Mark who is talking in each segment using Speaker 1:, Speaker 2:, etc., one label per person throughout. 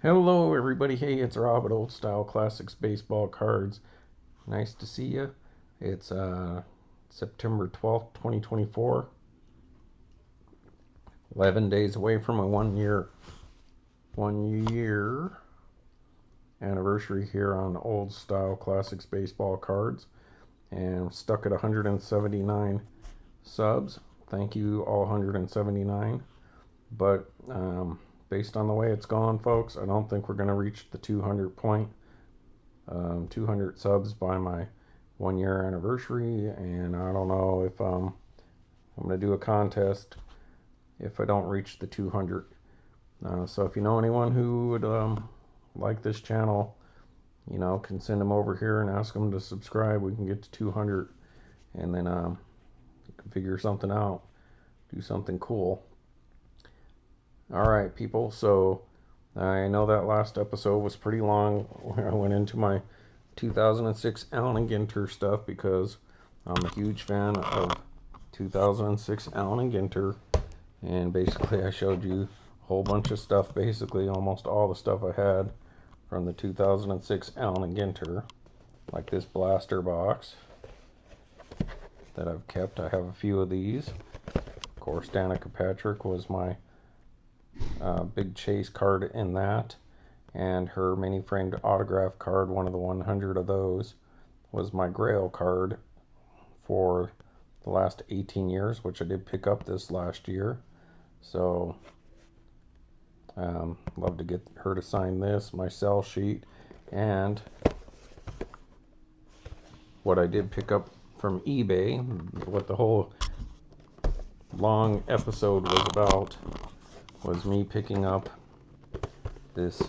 Speaker 1: Hello, everybody. Hey, it's Rob at Old Style Classics Baseball Cards. Nice to see you. It's September 12th, 2024. 11 days away from a one year anniversary here on Old Style Classics Baseball Cards. And I'm stuck at 179 subs. Thank you, all 179. But based on the way it's gone, folks, I don't think we're going to reach the 200 subs by my 1 year anniversary, and I don't know if I'm going to do a contest if I don't reach the 200. So if you know anyone who would like this channel, can send them over here and ask them to subscribe. We can get to 200, and then you can figure something out, do something cool. All right, people. So I know that last episode was pretty long where I went into my 2006 Allen Ginter stuff because I'm a huge fan of 2006 Allen Ginter, and basically I showed you a whole bunch of stuff, basically almost all the stuff I had from the 2006 Allen Ginter, like this blaster box that I've kept. I have a few of these. Of course, Danica Patrick was my big chase card in that, and her mini framed autograph card, one of the 100 of those, was my grail card for the last 18 years, which I did pick up this last year. So love to get her to sign this, my sell sheet, and what I did pick up from eBay, what the whole long episode was about, was me picking up this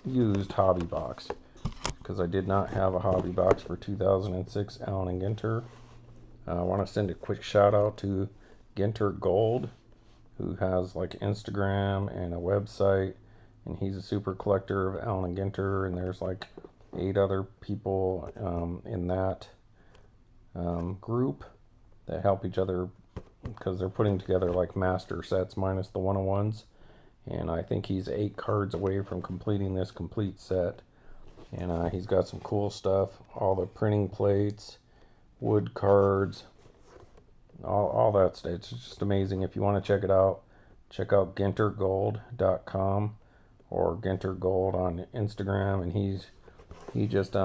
Speaker 1: used hobby box, because I did not have a hobby box for 2006 Allen Ginter. I want to send a quick shout out to Ginter Gold, who has like Instagram and a website, and he's a super collector of Allen Ginter, and there's like 8 other people in that group that help each other because they're putting together like master sets minus the 101s, and I think he's 8 cards away from completing this complete set. And he's got some cool stuff, all the printing plates, wood cards, all that stuff. It's just amazing. If you want to check it out, check out gintergold.com or gintergold on Instagram, and he just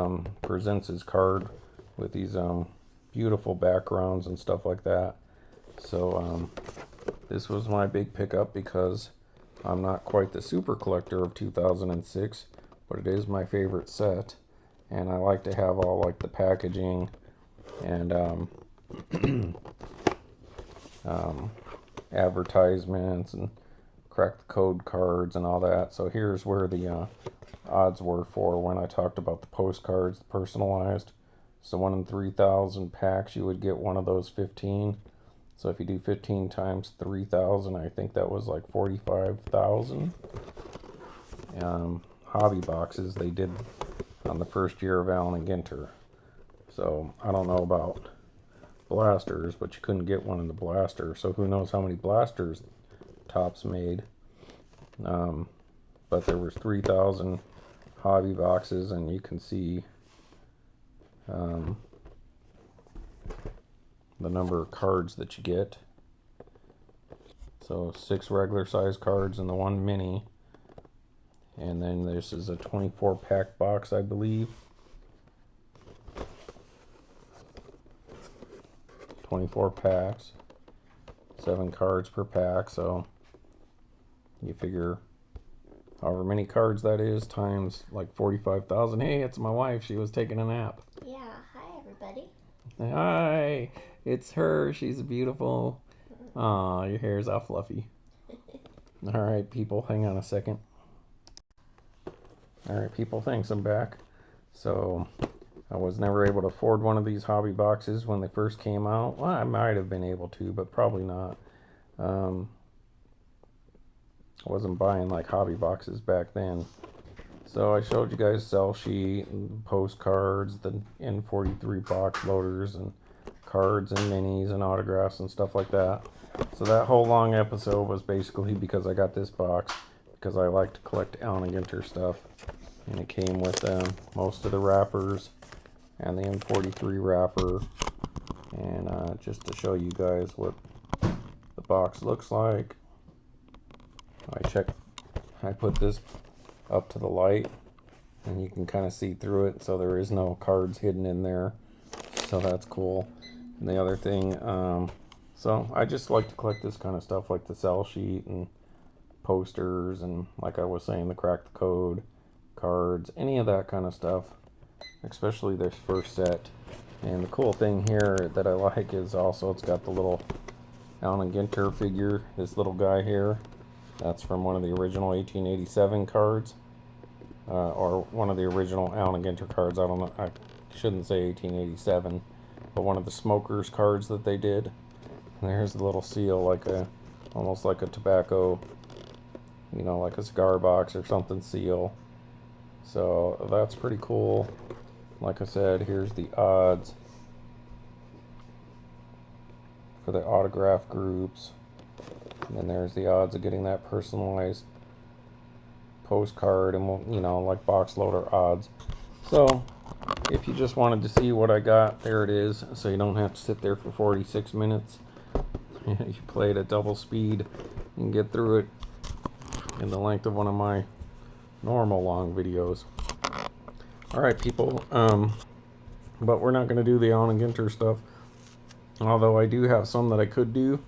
Speaker 1: presents his card with these beautiful backgrounds and stuff like that. So this was my big pickup because I'm not quite the super collector of 2006, but it is my favorite set, and I like to have all like the packaging and advertisements and crack the code cards and all that. So here's where the odds were for when I talked about the postcards, the personalized. So 1 in 3,000 packs, you would get one of those 15. So if you do 15 times 3,000, I think that was like 45,000 hobby boxes they did on the first year of Allen Ginter. So I don't know about blasters, but you couldn't get one in the blaster. So who knows how many blasters Topps made. But there was 3,000 hobby boxes, and you can see the number of cards that you get. So 6 regular size cards and the 1 mini, and then this is a 24 pack box, I believe. 24 packs, 7 cards per pack, so you figure however many cards that is times like 45,000. Hey, it's my wife. She was taking a nap.
Speaker 2: Yeah, hi everybody.
Speaker 1: Hi, it's her. She's beautiful. Aw, your hair's all fluffy. All right, people, hang on a second. All right, people, thanks. I'm back. So I was never able to afford one of these hobby boxes when they first came out. Well, I might have been able to, but probably not. I wasn't buying like hobby boxes back then. So I showed you guys sell sheet and postcards, the N43 box loaders, and cards and minis and autographs and stuff like that. So that whole long episode was basically because I got this box because I like to collect Allen Ginter stuff. And it came with most of the wrappers and the M43 wrapper. And just to show you guys what the box looks like, I put this up to the light and you can kind of see through it, so there is no cards hidden in there, so that's cool. And the other thing, so I just like to collect this kind of stuff, like the sell sheet and posters, and like I was saying, the crack the code cards, any of that kind of stuff, especially this first set. And the cool thing here that I like is also it's got the little Allen Ginter figure, this little guy here. That's from one of the original 1887 cards, or one of the original Allen Ginter cards. I don't know, I shouldn't say 1887, but one of the smokers cards that they did. And there's the little seal, like almost like a tobacco, you know, like a cigar box or something seal. So that's pretty cool. Like I said, here's the odds for the autograph groups. And then there's the odds of getting that personalized postcard, and, you know, like box loader odds. So if you just wanted to see what I got, there it is. So you don't have to sit there for 46 minutes. You play it at double speed and get through it in the length of one of my normal long videos. Alright, people, but we're not going to do the Allen Ginter stuff, although I do have some that I could do.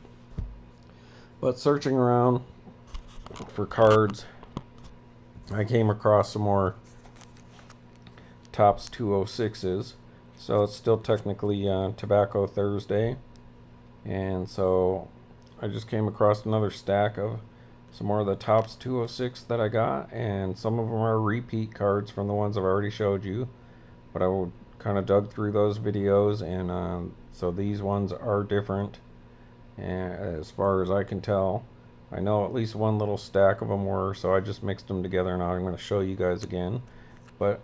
Speaker 1: But searching around for cards, I came across some more Topps 206s. So it's still technically Tobacco Thursday, and so I just came across another stack of some more of the Topps 206 that I got, and some of them are repeat cards from the ones I've already showed you, but I kind of dug through those videos, and so these ones are different. And as far as I can tell, I know at least one little stack of them were, so I just mixed them together, and I'm going to show you guys again. But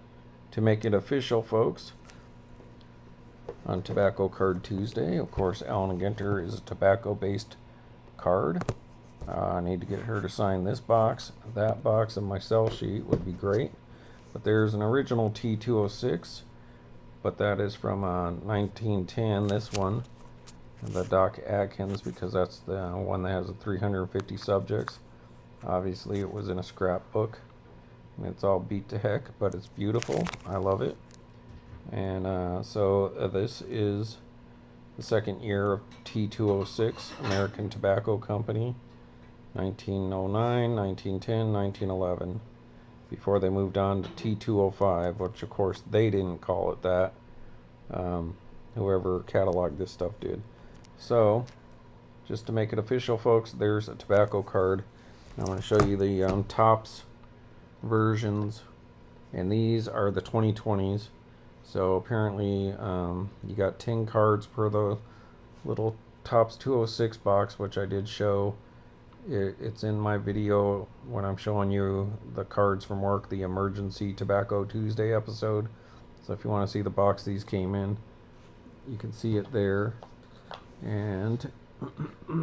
Speaker 1: to make it official, folks, on Tobacco Card Tuesday, of course, Allen Ginter is a tobacco-based card. I need to get her to sign this box, that box, and my sell sheet would be great. But there's an original T206, but that is from 1910, this one. The Doc Atkins, because that's the one that has the 350 subjects. Obviously it was in a scrapbook, and it's all beat to heck, but it's beautiful. I love it. And so this is the second year of T206, American Tobacco Company, 1909, 1910, 1911, before they moved on to T205, which of course they didn't call it that. Whoever cataloged this stuff did. So, just to make it official, folks, there's a tobacco card. I'm going to show you the Topps versions, and these are the 2020s. So apparently you got 10 cards per the little Topps 206 box, which I did show. It's in my video when I'm showing you the cards from work, the Emergency Tobacco Tuesday episode. So if you want to see the box these came in, you can see it there. And I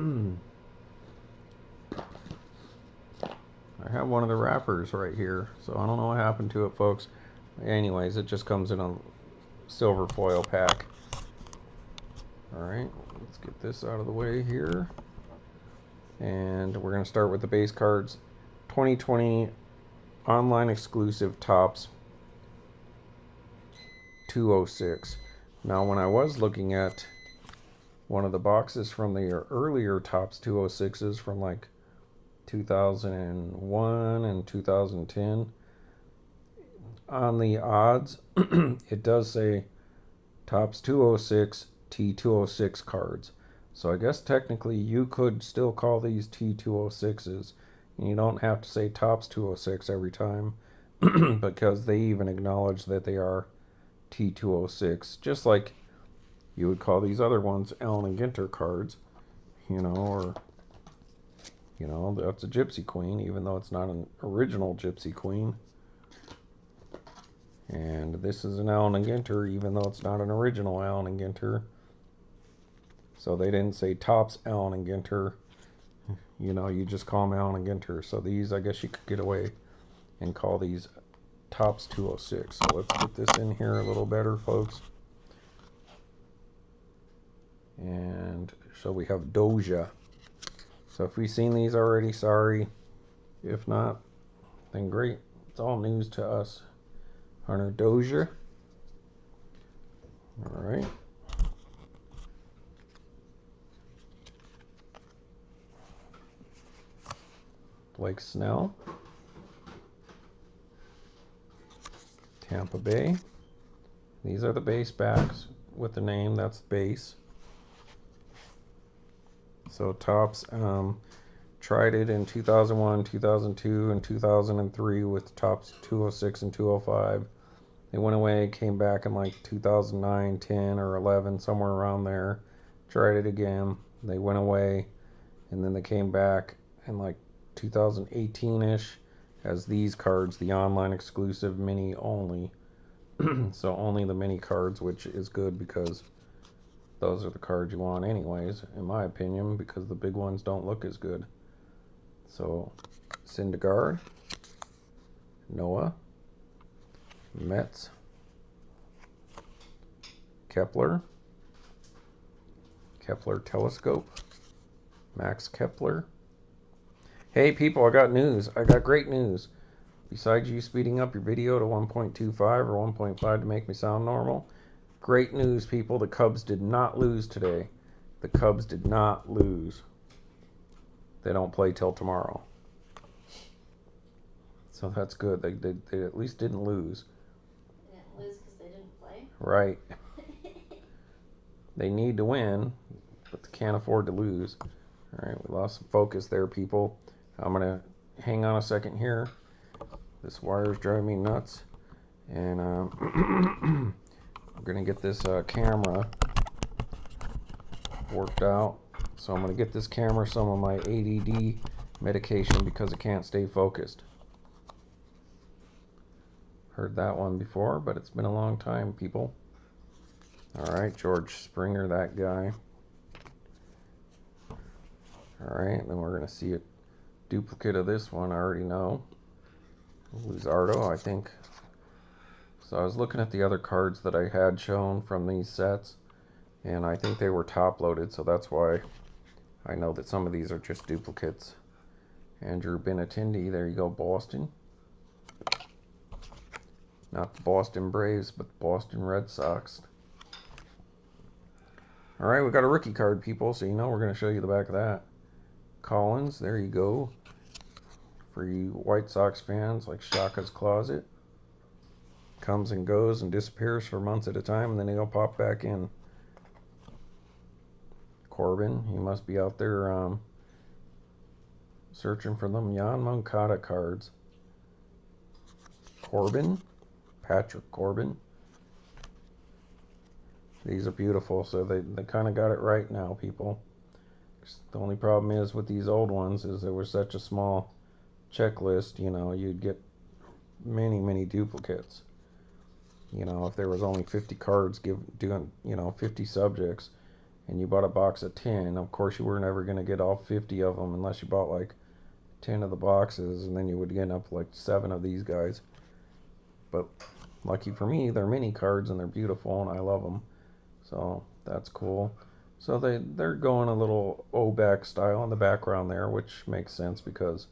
Speaker 1: have one of the wrappers right here, so I don't know what happened to it, folks. Anyways, it just comes in a silver foil pack. Alright, let's get this out of the way here. And we're going to start with the base cards. 2020 online exclusive Topps 206. Now, when I was looking at one of the boxes from the earlier Topps 206s from like 2001 and 2010, on the odds it does say Topps 206 T206 cards. So I guess technically you could still call these T206s, and you don't have to say Topps 206 every time, because they even acknowledge that they are T206, just like you would call these other ones Allen Ginter cards, you know, or, you know, that's a Gypsy Queen, even though it's not an original Gypsy Queen. And this is an Allen Ginter, even though it's not an original Allen Ginter. So they didn't say Topps Allen Ginter, you just call them Allen Ginter. So these, I guess you could get away and call these Topps 206. So let's get this in here a little better, folks. And so we have Doja. So if we've seen these already, sorry. If not, then great. It's all news to us. Hunter Dozier. All right. Blake Snell. Tampa Bay. These are the base backs with the name. That's base. So Topps tried it in 2001, 2002, and 2003 with Topps 206 and 205. They went away, came back in like 2009, 10, or 11, somewhere around there. Tried it again. They went away, and then they came back in like 2018-ish as these cards, the online exclusive mini only. So only the mini cards, which is good because those are the cards you want anyways, in my opinion, because the big ones don't look as good. So Syndergaard, Noah, Mets, Kepler Telescope, Max Kepler. Hey people, I got news. I got great news. Besides you speeding up your video to 1.25 or 1.5 to make me sound normal, great news, people. The Cubs did not lose today. The Cubs did not lose. They don't play till tomorrow. So that's good. They at least didn't lose.
Speaker 2: They didn't lose because they didn't play?
Speaker 1: Right. They need to win, but they can't afford to lose. All right, we lost some focus there, people. I'm going to hang on a second here. This wire's driving me nuts. And we're going to get this camera worked out. So I'm going to get this camera some of my ADD medication because it can't stay focused. Heard that one before, but it's been a long time, people. Alright, George Springer, that guy. Alright, then we're going to see a duplicate of this one, I already know. Luzardo, I think. So I was looking at the other cards that I had shown from these sets, and I think they were top loaded, so that's why I know that some of these are just duplicates. Andrew Benintendi, there you go, Boston. Not the Boston Braves, but the Boston Red Sox. Alright, we got a rookie card, people, so we're going to show you the back of that. Collins, there you go. For you White Sox fans, like Shaka's Closet. Comes and goes and disappears for months at a time, and then he'll pop back in. Corbin, he must be out there searching for them Yoan Moncada cards. Corbin, Patrick Corbin. These are beautiful, so they kind of got it right now, people. The only problem is with these old ones is there was such a small checklist, you'd get many duplicates. If there was only 50 cards doing 50 subjects, and you bought a box of 10, of course you were never going to get all 50 of them unless you bought like 10 of the boxes, and then you would get up like 7 of these guys. But lucky for me, they're mini cards and they're beautiful and I love them. So that's cool. So they're going a little OBAC style in the background there, which makes sense because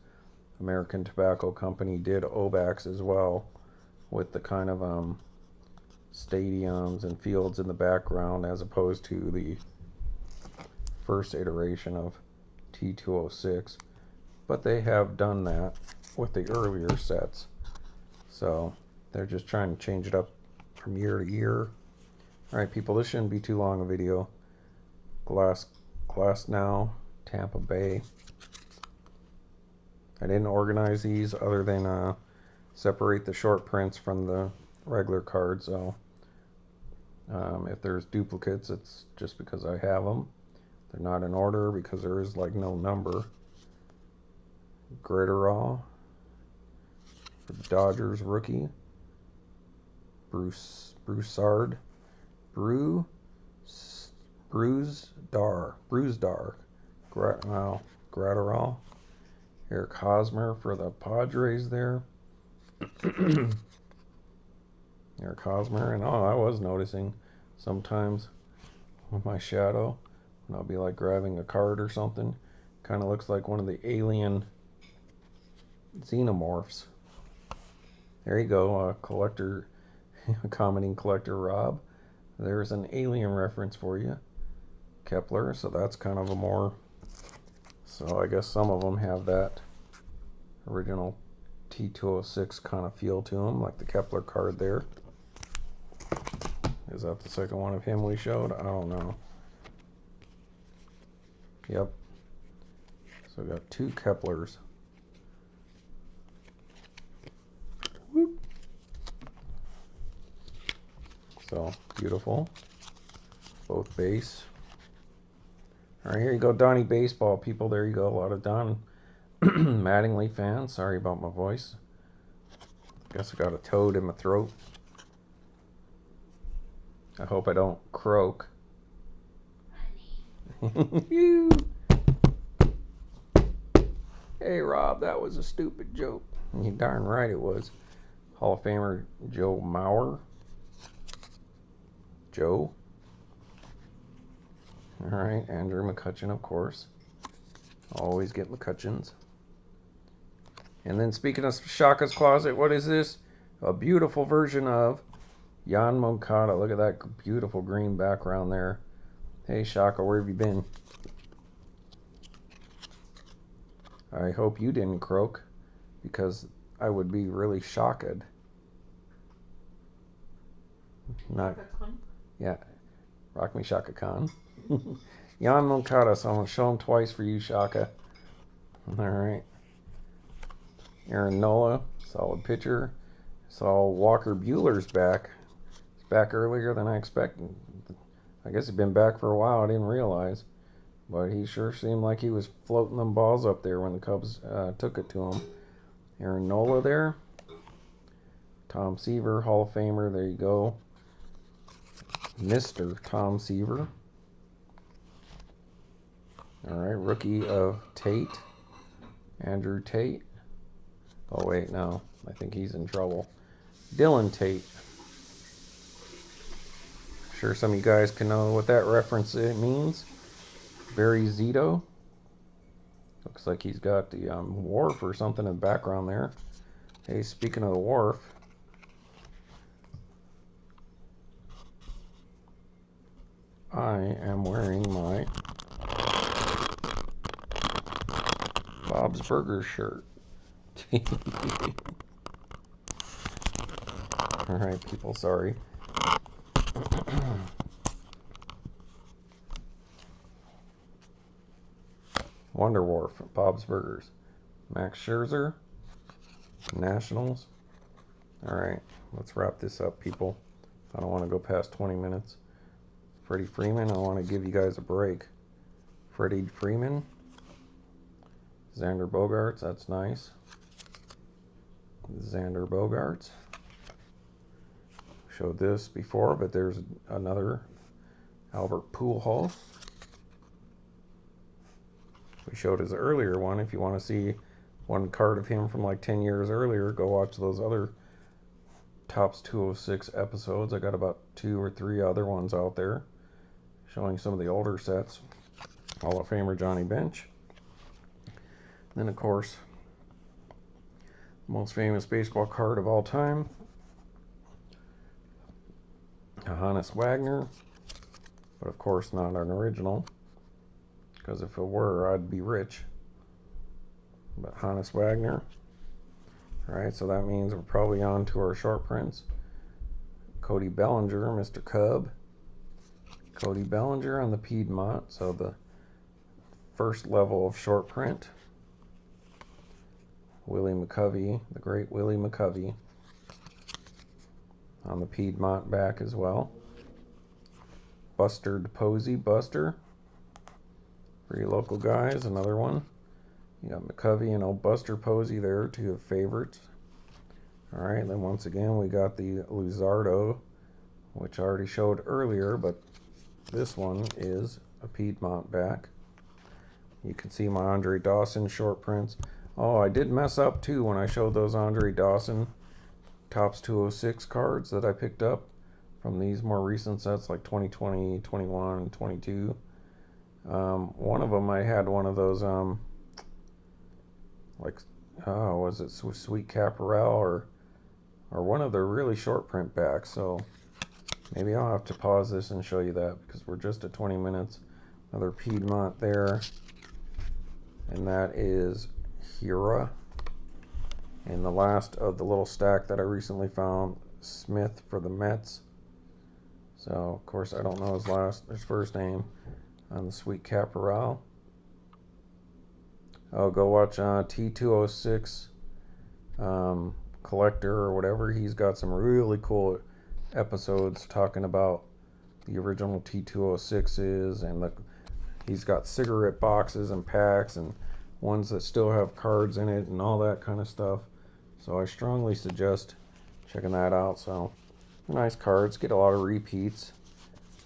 Speaker 1: American Tobacco Company did OBACs as well, with the kind of stadiums and fields in the background, as opposed to the first iteration of T206. But they have done that with the earlier sets. So they're just trying to change it up from year to year. Alright people, this shouldn't be too long a video. Glass now, Tampa Bay. I didn't organize these other than separate the short prints from the regular cards. So if there's duplicates, it's just because I have them. They're not in order because there is like no number. Gritterall for the Dodgers rookie. Broussard. Bruce Dar. Wow. Gratterall. Eric Hosmer for the Padres there. Eric Hosmer. And I was noticing sometimes with my shadow, and I'll be like grabbing a card or something, kind of looks like one of the alien xenomorphs. There you go, collector, commenting collector Rob. There's an alien reference for you. Kepler, so that's kind of a more, so I guess some of them have that original T206 kind of feel to them, like the Kepler card there. Is that the second one of him we showed? I don't know. Yep. So we got two Keplers. Whoop. So beautiful. Both base. All right, here you go, Donnie Baseball, people. There you go. A lot of Don Mattingly fans. Sorry about my voice. Guess I got a toad in my throat. I hope I don't croak. Hey, Rob, that was a stupid joke. You darn right it was. Hall of Famer Joe Mauer. Joe. All right, Andrew McCutcheon, of course. Always get McCutcheons. And then speaking of Shaka's Closet, what is this? A beautiful version of Yoan Moncada. Look at that beautiful green background there. Hey, Shaka, where have you been? I hope you didn't croak, because I would be really shocked. Not, yeah, Rock Me Shaka Khan. Yoan Moncada, so I'm going to show him twice for you, Shaka. Alright. Aaron Nola, solid pitcher. Saw Walker Buehler's back. He's back earlier than I expected. I guess he'd been back for a while, I didn't realize. But he sure seemed like he was floating them balls up there when the Cubs took it to him. Aaron Nola there. Tom Seaver, Hall of Famer, there you go. Mr. Tom Seaver. Alright, rookie of Tate. Andrew Tate. Oh wait, no. I think he's in trouble. Dylan Tate. I'm sure some of you guys can know what that reference means. Barry Zito. Looks like he's got the wharf or something in the background there. Hey, speaking of the wharf, I am wearing my Bob's Burgers shirt. Alright, people, sorry. Wonder Wharf, Bob's Burgers. Max Scherzer, Nationals. Alright, let's wrap this up, people. I don't want to go past 20 minutes. Freddie Freeman, I want to give you guys a break. Freddie Freeman. Xander Bogaerts, that's nice. Xander Bogaerts. Showed this before, but there's another Albert Pujols. We showed his earlier one. If you want to see one card of him from like 10 years earlier, go watch those other Topps 206 episodes. I got about 2 or 3 other ones out there showing some of the older sets. Hall of Famer Johnny Bench. Then, of course, the most famous baseball card of all time, Honus Wagner, but of course not an original, because if it were, I'd be rich. But Honus Wagner. Alright, so that means we're probably on to our short prints. Cody Bellinger, Mr. Cub. Cody Bellinger on the Piedmont, so the first level of short print. Willie McCovey, the great Willie McCovey, on the Piedmont back as well. Buster Posey, Buster, for you local guys, another one. You got McCovey and old Buster Posey there, two of favorites. Alright, then once again we got the Luzardo, which I already showed earlier, but this one is a Piedmont back. You can see my Andre Dawson short prints. Oh, I did mess up too when I showed those Andre Dawson Topps 206 cards that I picked up from these more recent sets like 2020, 21, 22. One of them I had one of those like was it Sweet Caparel or one of the really short print backs. So maybe I'll have to pause this and show you that because we're just at 20 minutes. Another Piedmont there, and that is Hira. And the last of the little stack that I recently found, Smith for the Mets. So of course I don't know his first name on the Sweet Caparel. Oh, go watch T206 Collector or whatever. He's got some really cool episodes talking about the original T206s, and he's got cigarette boxes and packs and ones that still have cards in it and all that kind of stuff. So I strongly suggest checking that out. So nice cards, get a lot of repeats.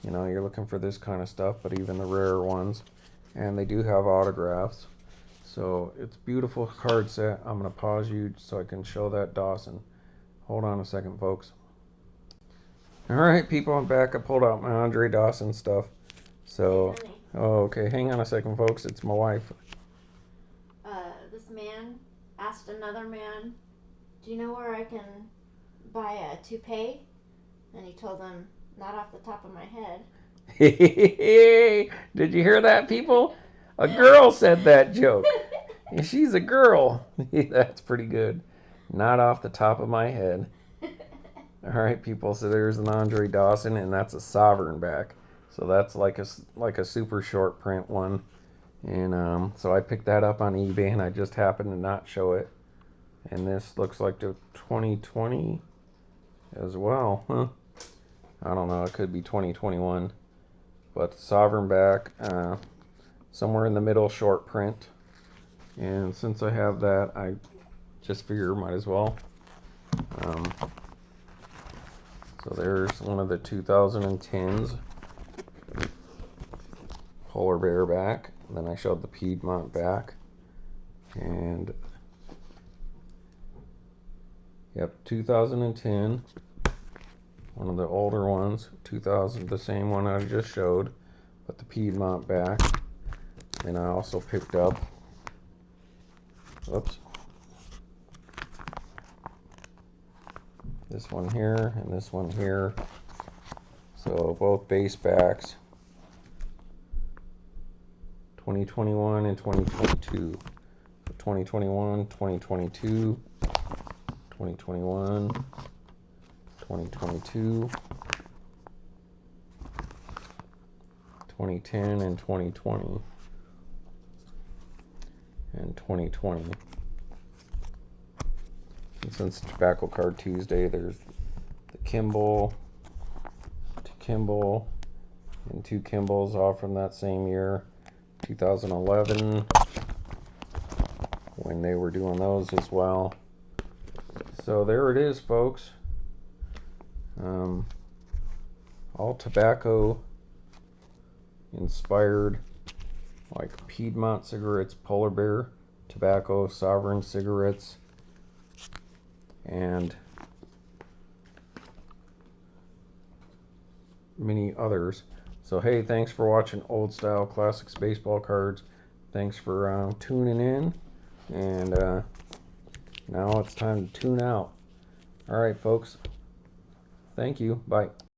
Speaker 1: You know, you're looking for this kind of stuff, but even the rare ones. And they do have autographs. So it's a beautiful card set. I'm going to pause you so I can show that Dawson. Hold on a second, folks. Alright, people, I'm back. I pulled out my Andre Dawson stuff. So, oh, okay, hang on a second, folks. It's my wife.
Speaker 2: This man asked another man, do you know where I can buy a toupee? And he told him, not off the top of my head.
Speaker 1: Did you hear that, people? A girl said that joke. And she's a girl. That's pretty good. Not off the top of my head. Alright, people, so there's an Andre Dawson, and that's a Sovereign back. So that's like a super short print one. And so I picked that up on eBay, and I just happened to not show it. And this looks like the 2020 as well. Huh? I don't know, it could be 2021. But Sovereign back, somewhere in the middle, short print. And since I have that, I just figure might as well. So there's one of the 2010s. Polar Bear back. And then I showed the Piedmont back. And yep, 2010. One of the older ones, 2000, the same one I just showed, but the Piedmont back. And I also picked up, whoops, this one here and this one here. So both base backs, 2021 and 2022. So 2021, 2022, 2021, 2022, 2010, and 2020, and 2020. And since Tobacco Card Tuesday, there's the Kimball, to Kimball, and two Kimballs all from that same year, 2011, when they were doing those as well. So there it is, folks. All tobacco inspired, like Piedmont cigarettes, Polar Bear tobacco, Sovereign cigarettes, and many others. So hey, thanks for watching Old Style Classics Baseball Cards. Thanks for tuning in, and now it's time to tune out. Alright, folks. Thank you. Bye.